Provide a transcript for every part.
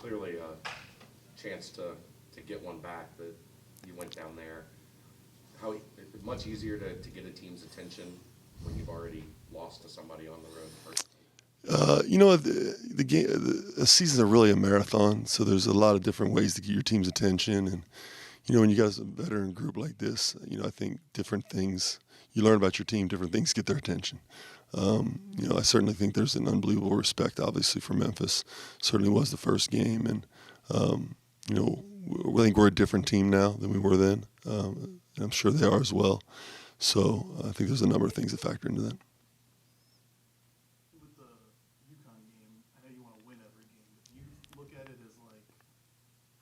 clearly a chance to get one back, but you went down there. Much easier to get a team's attention when you've already lost to somebody on the road first. The seasons are really a marathon, so there's a lot of different ways to get your team's attention. And, when you got a veteran group like this, I think different things, you learn about your team, different things get their attention. I certainly think there's an unbelievable respect, obviously, for Memphis. Certainly was the first game. And, I think we're a different team now than we were then. And I'm sure they are as well. So I think there's a number of things that factor into that. With the UConn game, I know you want to win every game, but do you look at it as like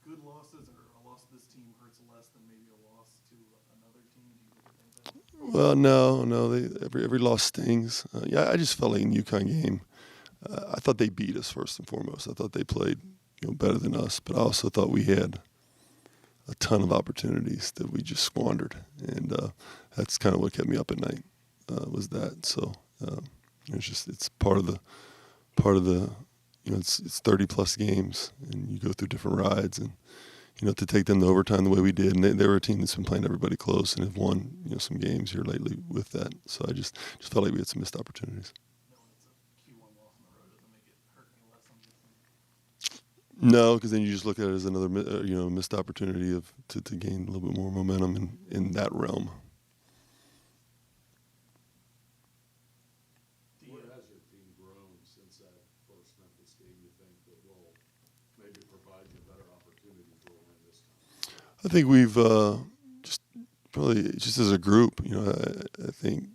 good losses, or a loss to this team hurts less than maybe a loss to another team? Do you look at things that way? Well, no. Every loss stings. I just felt like in the UConn game, I thought they beat us first and foremost. I thought they played better than us, but I also thought we had a ton of opportunities that we just squandered, and that's kind of what kept me up at night. Was that so? It's part of the it's 30 plus games, and you go through different rides, and to take them to overtime the way we did, and they were a team that's been playing everybody close and have won some games here lately with that. So I just felt like we had some missed opportunities. No, because then you just look at it as another, missed opportunity to gain a little bit more momentum in that realm. Where has your team grown since that first Memphis game, you think, that will maybe provide you a better opportunity for a win this time? I think we've just as a group, I think,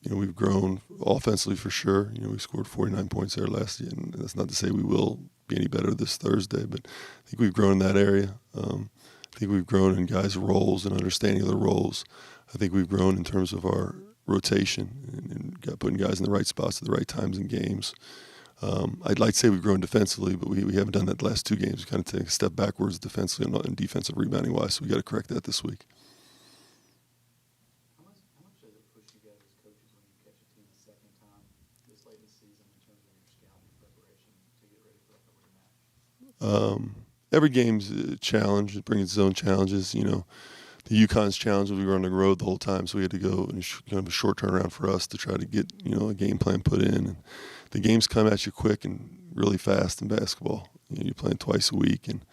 we've grown offensively for sure. We scored 49 points there last year, and that's not to say we will be any better this Thursday, but I think we've grown in that area. I think we've grown in guys' roles and understanding of their roles. I think we've grown in terms of our rotation and putting guys in the right spots at the right times in games. I'd like to say we've grown defensively, but we haven't done that the last two games. We kind of take a step backwards defensively and defensive rebounding wise, so we got to correct that this week. How much does it push you guys as coaches when you catch a team a second time this late in the season in terms of your scouting preparation to get ready for that match? Every game's a challenge. It brings its own challenges. The UConn's challenge was we were on the road the whole time, so we had to go in kind of a short turnaround for us to try to get a game plan put in. And the games come at you quick and really fast in basketball. You're playing twice a week, and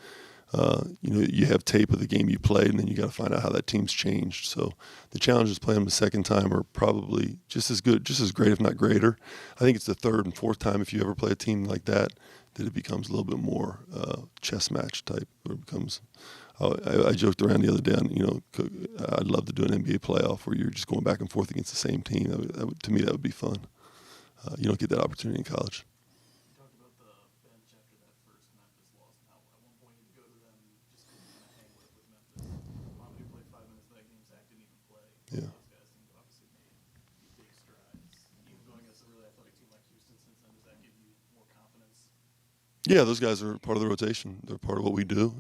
you have tape of the game you played, and then you got to find out how that team's changed. So the challenges playing them a second time are probably just as good, just as great, if not greater. I think it's the third and fourth time, if you ever play a team like that it becomes a little bit more chess match type. Where it becomes. I joked around the other day on, I'd love to do an NBA playoff where you're just going back and forth against the same team. To me, that would be fun. You don't get that opportunity in college. You talked about the bench after that first Memphis loss, and how at one point you had to go to them just to kind of hang with Memphis. Mamadu played 5 minutes of that game. Zach didn't even play. Yeah. Those guys seem to obviously made big strides. Even going against a really athletic team like Houston since then, does that give you more confidence? Yeah, those guys are part of the rotation. They're part of what we do.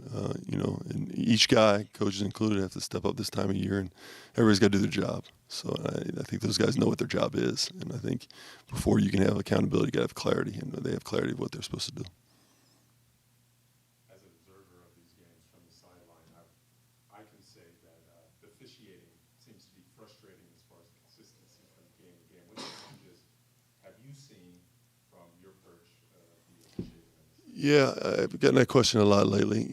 And each guy, coaches included, have to step up this time of year, and everybody's got to do their job. So I think those guys know what their job is, and I think before you can have accountability, you got to have clarity, and they have clarity of what they're supposed to do. As an observer of these games from the sideline, I can say that the officiating seems to be frustrating as far as consistency from game to game. What changes have you seen from your perch the officiating? Yeah, I've gotten that question a lot lately.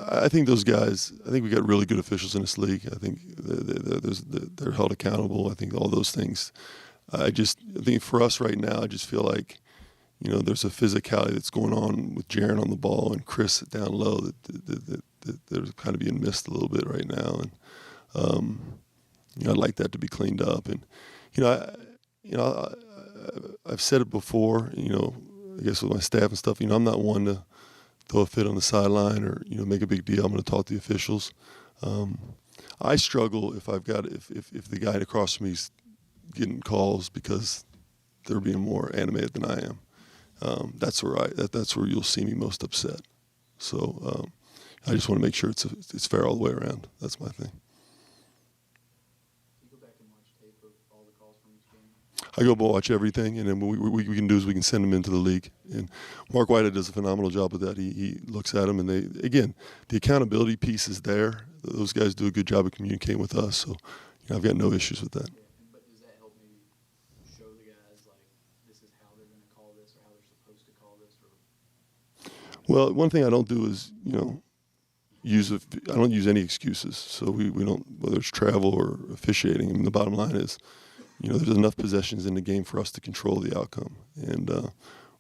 I think those guys, we got really good officials in this league. I think they're held accountable. I think all those things. I think for us right now, I just feel like, there's a physicality that's going on with Jaren on the ball and Chris down low that they're kind of being missed a little bit right now. And, I'd like that to be cleaned up. And, I've said it before, I guess with my staff and stuff, I'm not one to throw a fit on the sideline or, make a big deal. I'm going to talk to the officials. I struggle if if the guy across from me is getting calls because they're being more animated than I am. That's where you'll see me most upset. So I just want to make sure it's fair all the way around. That's my thing. Do you go back and watch tape of all the calls from each game? I go watch everything, and then what we can do is we can send them into the league. And Mark Whitehead does a phenomenal job with that. He looks at them, and the accountability piece is there. Those guys do a good job of communicating with us, so I've got no issues with that. Yeah, but does that help maybe show the guys, like, this is how they're going to call this or how they're supposed to call this? Or Well, one thing I don't do is, I don't use any excuses. So we don't, whether it's travel or officiating. I mean, the bottom line is, there's enough possessions in the game for us to control the outcome. And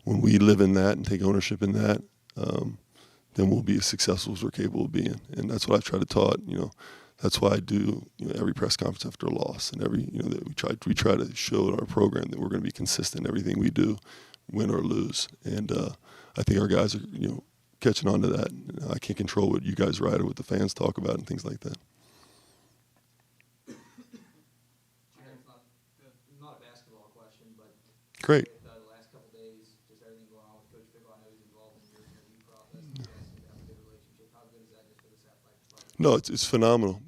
when we live in that and take ownership in that, then we'll be as successful as we're capable of being. And that's what I've tried to taught. That's why I do every press conference after a loss, and every that we try to show in our program that we're going to be consistent in everything we do, win or lose. And I think our guys are catching on to that. I can't control what you guys write or what the fans talk about and things like that. not a basketball question, but Great. with, the last couple days, just everything going on with Coach Fickle, I know he's involved in your interview process. You guys seem to have a good relationship. How good is that just for this athletic department? No, it's phenomenal.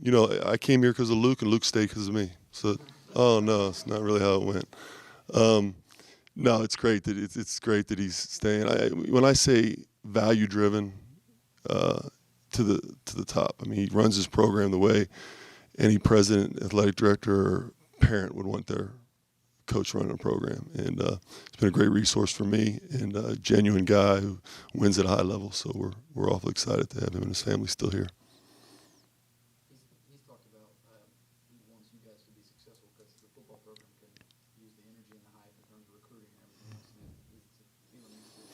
I came here because of Luke, and Luke stayed because of me. So, oh no, it's not really how it went. No, it's great that it's great that he's staying. When I say value driven, to the top. I mean, he runs his program the way any president, athletic director, or parent would want their coach running a program. And it's been a great resource for me, and a genuine guy who wins at a high level. So we're awfully excited to have him and his family still here. He's talked about he wants you guys to be successful because the football program can use the energy and the hype in terms of recruiting and everything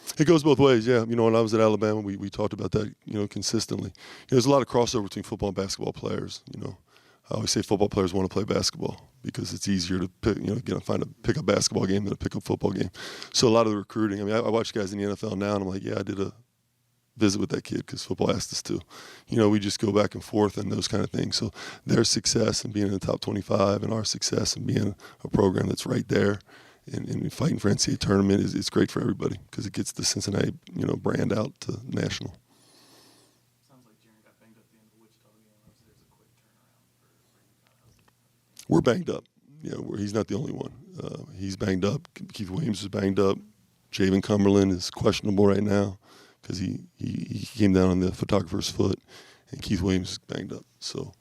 else. It goes both ways, yeah. When I was at Alabama, we talked about that, consistently. There's a lot of crossover between football and basketball players. I always say football players want to play basketball because it's easier to pick, find a pickup basketball game than a pickup football game. So a lot of the recruiting. I mean, I watch guys in the NFL now, and I'm like, yeah, I did a visit with that kid because football asked us to. We just go back and forth and those kind of things. So their success in being in the top 25 and our success in being a program that's right there and fighting for NCAA tournament is great for everybody because it gets the Cincinnati, brand out to national. Sounds like Jaren got banged up at the end of the Wichita game. Obviously, there's a quick turnaround for UConn. We're banged up. He's not the only one. He's banged up. Keith Williams is banged up. Javen Cumberland is questionable right now because he came down on the photographer's foot, and Keith Williams is banged up. So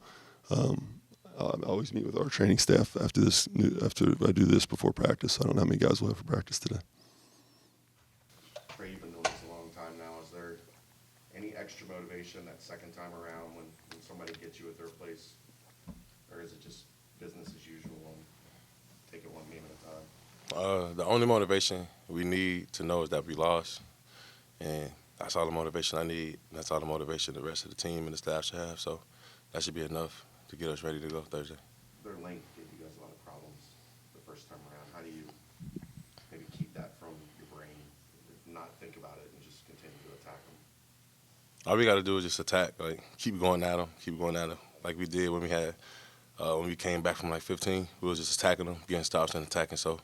I always meet with our training staff after I do this before practice. I don't know how many guys we'll have for practice today. Trey, you've been doing this a long time now. Is there any extra motivation that second time around when somebody gets you at their place? Or is it just business as usual and take it one game at a time? The only motivation we need to know is that we lost. And that's all the motivation I need. That's all the motivation the rest of the team and the staff should have. So that should be enough to get us ready to go Thursday. Their length gave you guys a lot of problems the first time around. How do you maybe keep that from your brain, not think about it, and just continue to attack them? All we got to do is just attack. Keep going at them, like we did when we came back from 15. We was just attacking them, getting stops and attacking. So,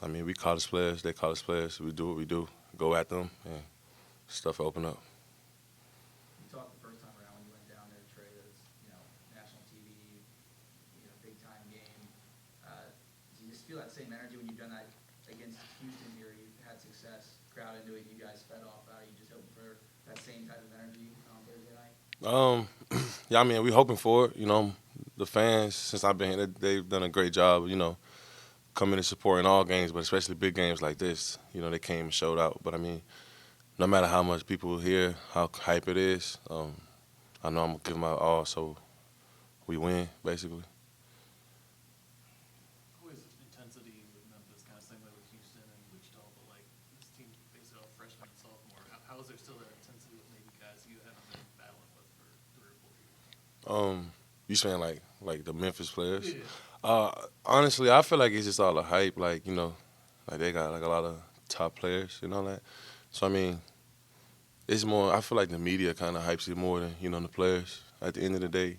we college players, they college players. We do what we do, go at them, and stuff open up. You talked the first time around when you went down there, Trey, that it's, national TV, big time game. Do you just feel that same energy when you've done that against Houston here? You've had success, crowd into it, you guys fed off that. You just hoping for that same type of energy on Thursday night? Yeah, we hoping for it. The fans, since I've been here, they've done a great job, coming and supporting all games, but especially big games like this. They came and showed out. But, no matter how much people hear, how hype it is, I know I'm going to give my all so we win, basically. Always intensity with Memphis, kind of same way with Houston and Wichita, but this team basically all freshmen and sophomore. How is there still that intensity with maybe guys you haven't been battling with for 3 or 4 years? You saying like the Memphis players? Yeah. Honestly, I feel like it's just all the hype. They got a lot of top players and all that. So it's more. I feel like the media kind of hypes it more than the players. At the end of the day,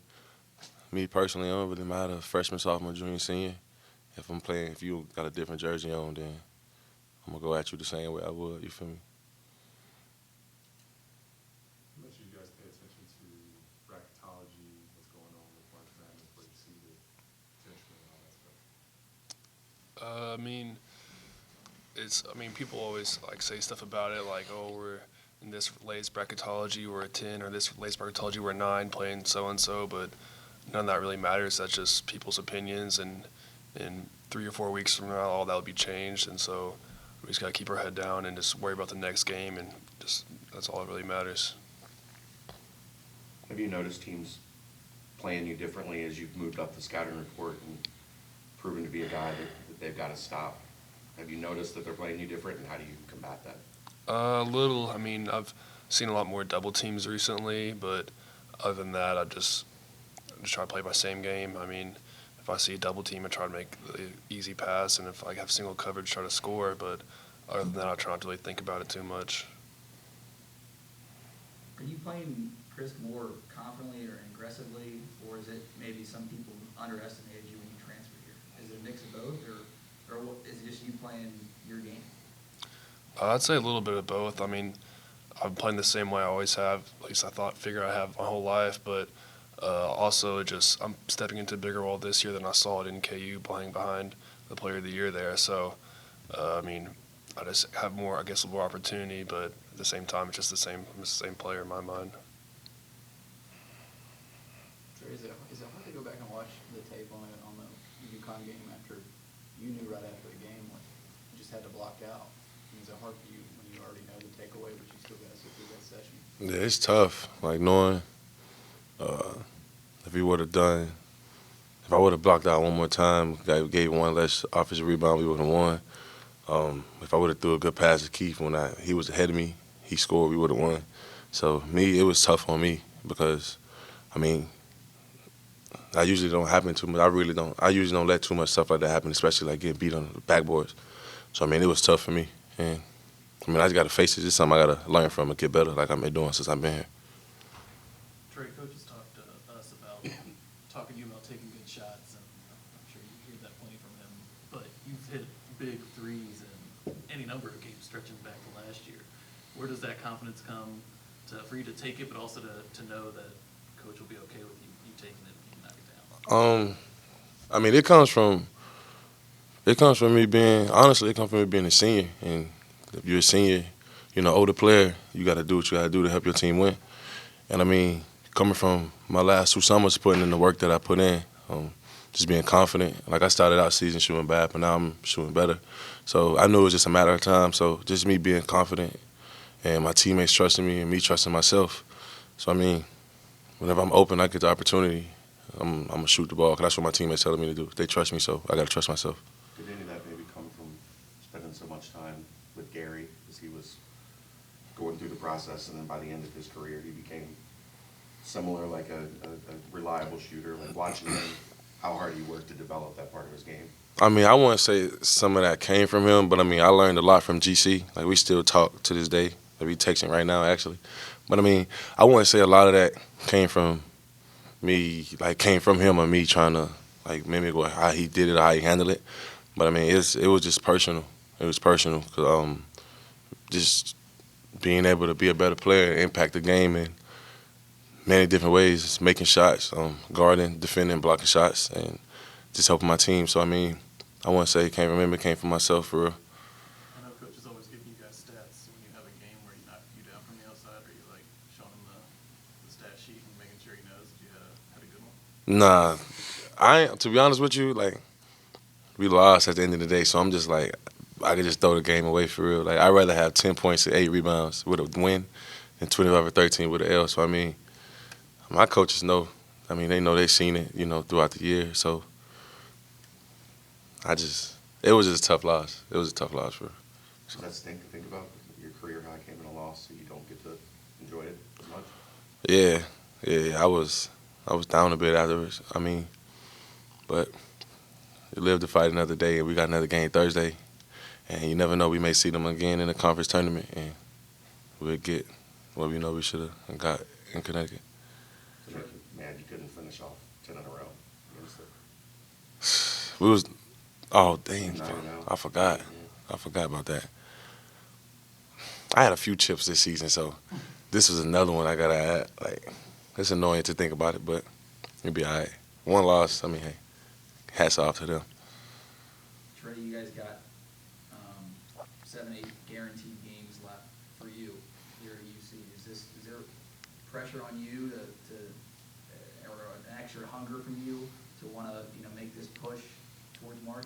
me personally, I don't really matter freshman, sophomore, junior, senior. If you got a different jersey on, then I'm gonna go at you the same way I would. You feel me? How much do you guys pay attention to bracketology, what's going on with March Madness, where you see the potential and all that I mean, people always like say stuff about it, like, oh, we're in this latest bracketology, we're a 10, or this latest bracketology, we're a 9 playing so and so, but none of that really matters. That's just people's opinions, and in 3 or 4 weeks from now, all that will be changed, and so we just gotta keep our head down and just worry about the next game, and just that's all that really matters. Have you noticed teams playing you differently as you've moved up the scouting report and proven to be a guy that they've got to stop? Have you noticed that they're playing you different, and how do you combat that? A little. I mean, I've seen a lot more double teams recently, but other than that, I just try to play my same game. I mean, if I see a double team, I try to make the easy pass, and if I have single coverage, try to score. But other than that, I try not to really think about it too much. Are you playing Chris more confidently or aggressively, or is it maybe some people underestimated you when you transferred here? Is it a mix of both, or is it just you playing your game? I'd say a little bit of both. I mean, I'm playing the same way I always have. At least figure I have my whole life. But also, I'm stepping into a bigger role this year than I saw it in KU, playing behind the Player of the Year there. So, I mean, I just have more opportunity. But at the same time, it's just I'm the same player in my mind. Trey, is it hard to go back and watch the tape on the UConn game after you knew right after the game what you just had to block out? Is it hard for you when you already know the takeaway, but you still got to sit through that session? Yeah, it's tough. Like knowing if I would have blocked out one more time, gave one less offensive rebound, we would have won. If I would have threw a good pass to Keith when he was ahead of me, he scored, we would have won. So it was tough on me because, I mean, I usually don't happen too much. I usually don't let too much stuff like that happen, especially like getting beat on the backboards. So, I mean, it was tough for me. And, I mean, I just got to face it. It's something I got to learn from and get better like I've been doing since I've been here. Trey, coaches talked to us talking to you about taking good shots, and I'm sure you hear that plenty from him. But you've hit big threes in any number of games stretching back to last year. Where does that confidence come for you to take it, but also to know that coach will be okay with you taking it and you knock it down? I mean, it comes from me being a senior. And if you're a senior, older player, you got to do what you got to do to help your team win. And I mean, coming from my last 2 summers, putting in the work that I put in, just being confident. Like I started out season shooting bad, but now I'm shooting better. So I knew it was just a matter of time. So just me being confident and my teammates trusting me and me trusting myself. So I mean, whenever I'm open, I get the opportunity. I'm gonna shoot the ball because that's what my teammates telling me to do. They trust me, so I gotta trust myself. Did any of that maybe come from spending so much time with Gary as he was going through the process, and then by the end of his career, he became similar, like a reliable shooter, like watching him, how hard he worked to develop that part of his game? I mean, I wouldn't say some of that came from him, but I mean, I learned a lot from GC. Like we still talk to this day. Like we texting right now, actually. But I mean, I wouldn't say a lot of that came from me, like came from him or me trying to like mimic how he did it or how he handled it. But I mean, it was just personal. It was personal because just being able to be a better player, impact the game in many different ways, making shots, guarding, defending, blocking shots, and just helping my team. So I mean, I wouldn't say it came from him, it came from myself for real. I know coach is always giving you guys stats when you have a game where he knocked you down from the outside, or you like showing him the stat sheet and making sure he knows that you had a good one? Nah, to be honest with you, like we lost at the end of the day, so I'm just like I could just throw the game away for real. Like I'd rather have 10 points and 8 rebounds with a win than 25 or 13 with an L. So I mean, my coaches know. I mean, they know they've seen it, throughout the year. So it was just a tough loss. It was a tough loss for her. Does that stink to think about? Your career high came in a loss, so you don't get to enjoy it as much? Yeah. I was down a bit afterwards. I mean, but we lived to fight another day, and we got another game Thursday. And you never know, we may see them again in the conference tournament, and we'll get what we know we should have got in Connecticut. So make you mad you couldn't finish off 10 in a row against the... We was, oh, dang, No. I forgot. I forgot about that. I had a few chips this season, so this was another one I got to add. Like, it's annoying to think about it, but it'll be all right. One loss, I mean, hey, hats off to them. Trey, you guys got 7, 8 guaranteed games left for you here at UC. Is there pressure on you or an extra hunger from you to want to make this push towards March?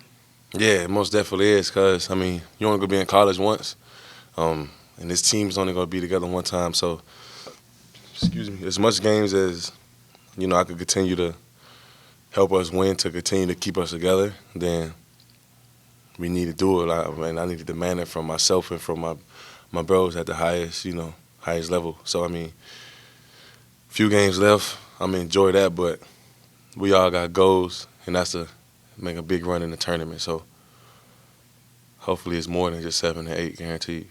Yeah, it most definitely is, because, I mean, you only going to be in college once, and this team's only going to be together one time. So, excuse me, as much games as, I could continue to help us win to continue to keep us together, then we need to do it. I need to demand it from myself and from my bros at the highest, highest level. So, I mean, few games left. I'm going to enjoy that, but we all got goals, and that's to make a big run in the tournament. So hopefully it's more than just 7 to 8 guaranteed.